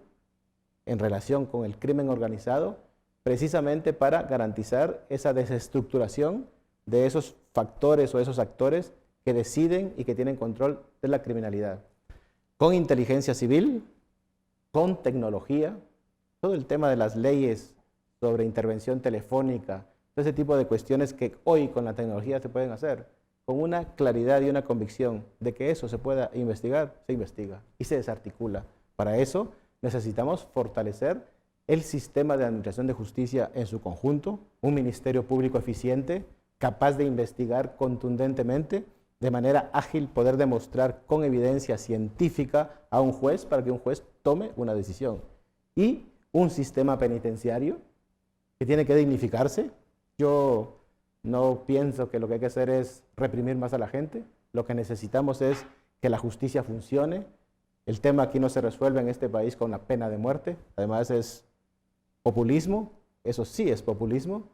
en relación con el crimen organizado, precisamente para garantizar esa desestructuración de esos factores o esos actores que deciden y que tienen control de la criminalidad. Con inteligencia civil, con tecnología, todo el tema de las leyes sobre intervención telefónica, todo ese tipo de cuestiones que hoy con la tecnología se pueden hacer, con una claridad y una convicción de que eso se pueda investigar, se investiga y se desarticula. Para eso necesitamos fortalecer el sistema de administración de justicia en su conjunto, un ministerio público eficiente, capaz de investigar contundentemente, de manera ágil, poder demostrar con evidencia científica a un juez para que un juez tome una decisión. Y un sistema penitenciario que tiene que dignificarse. Yo no pienso que lo que hay que hacer es reprimir más a la gente. Lo que necesitamos es que la justicia funcione. El tema aquí no se resuelve en este país con la pena de muerte. Además es populismo. Eso sí es populismo,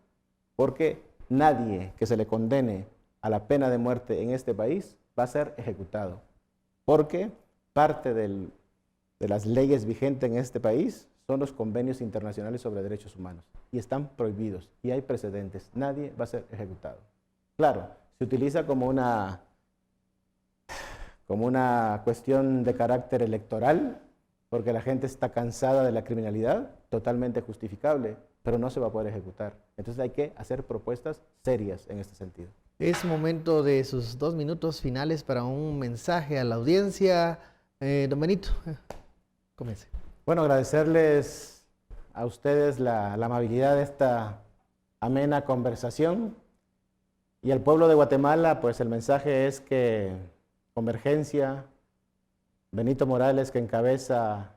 porque nadie que se le condene a la pena de muerte en este país va a ser ejecutado. Porque parte de las leyes vigentes en este país son los convenios internacionales sobre derechos humanos y están prohibidos y hay precedentes. Nadie va a ser ejecutado. Claro, se utiliza como una cuestión de carácter electoral porque la gente está cansada de la criminalidad, totalmente justificable, pero no se va a poder ejecutar. Entonces hay que hacer propuestas serias en este sentido. Es momento de sus 2 minutos finales para un mensaje a la audiencia. Don Benito, comience. Bueno, agradecerles a ustedes la amabilidad de esta amena conversación y al pueblo de Guatemala, pues el mensaje es que Convergencia, Benito Morales, que encabeza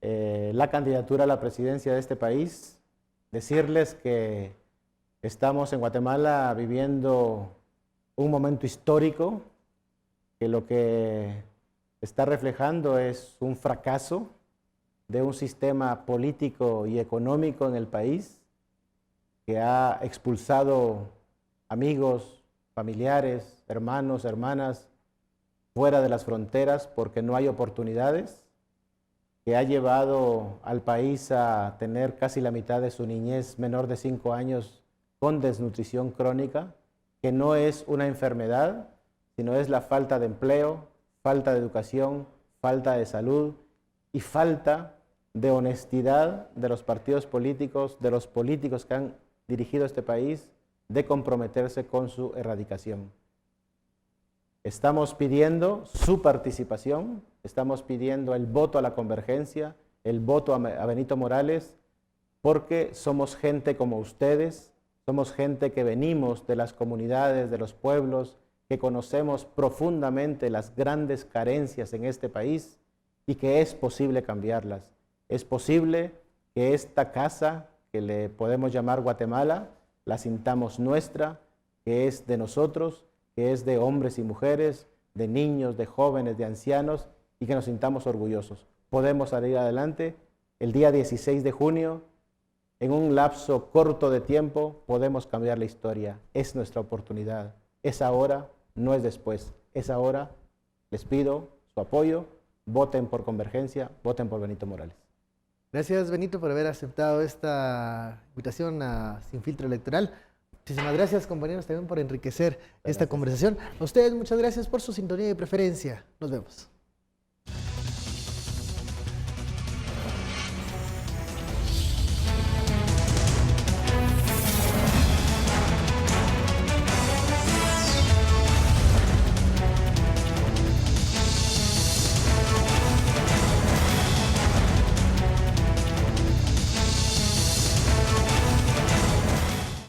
la candidatura a la presidencia de este país, decirles que estamos en Guatemala viviendo un momento histórico, que lo que está reflejando es un fracaso de un sistema político y económico en el país que ha expulsado amigos, familiares, hermanos, hermanas fuera de las fronteras porque no hay oportunidades, que ha llevado al país a tener casi la mitad de su niñez menor de 5 años con desnutrición crónica, que no es una enfermedad, sino es la falta de empleo, falta de educación, falta de salud y falta de honestidad de los partidos políticos, de los políticos que han dirigido este país, de comprometerse con su erradicación. Estamos pidiendo su participación, estamos pidiendo el voto a la Convergencia, el voto a Benito Morales, porque somos gente como ustedes, somos gente que venimos de las comunidades, de los pueblos, que conocemos profundamente las grandes carencias en este país y que es posible cambiarlas. Es posible que esta casa, que le podemos llamar Guatemala, la sintamos nuestra, que es de nosotros, que es de hombres y mujeres, de niños, de jóvenes, de ancianos, y que nos sintamos orgullosos. Podemos salir adelante. El día 16 de junio, en un lapso corto de tiempo, podemos cambiar la historia. Es nuestra oportunidad. Es ahora, no es después. Es ahora. Les pido su apoyo. Voten por Convergencia, voten por Benito Morales. Gracias, Benito, por haber aceptado esta invitación a Sin Filtro Electoral. Muchísimas gracias, compañeros, también por enriquecer esta conversación. A ustedes, muchas gracias por su sintonía y preferencia. Nos vemos.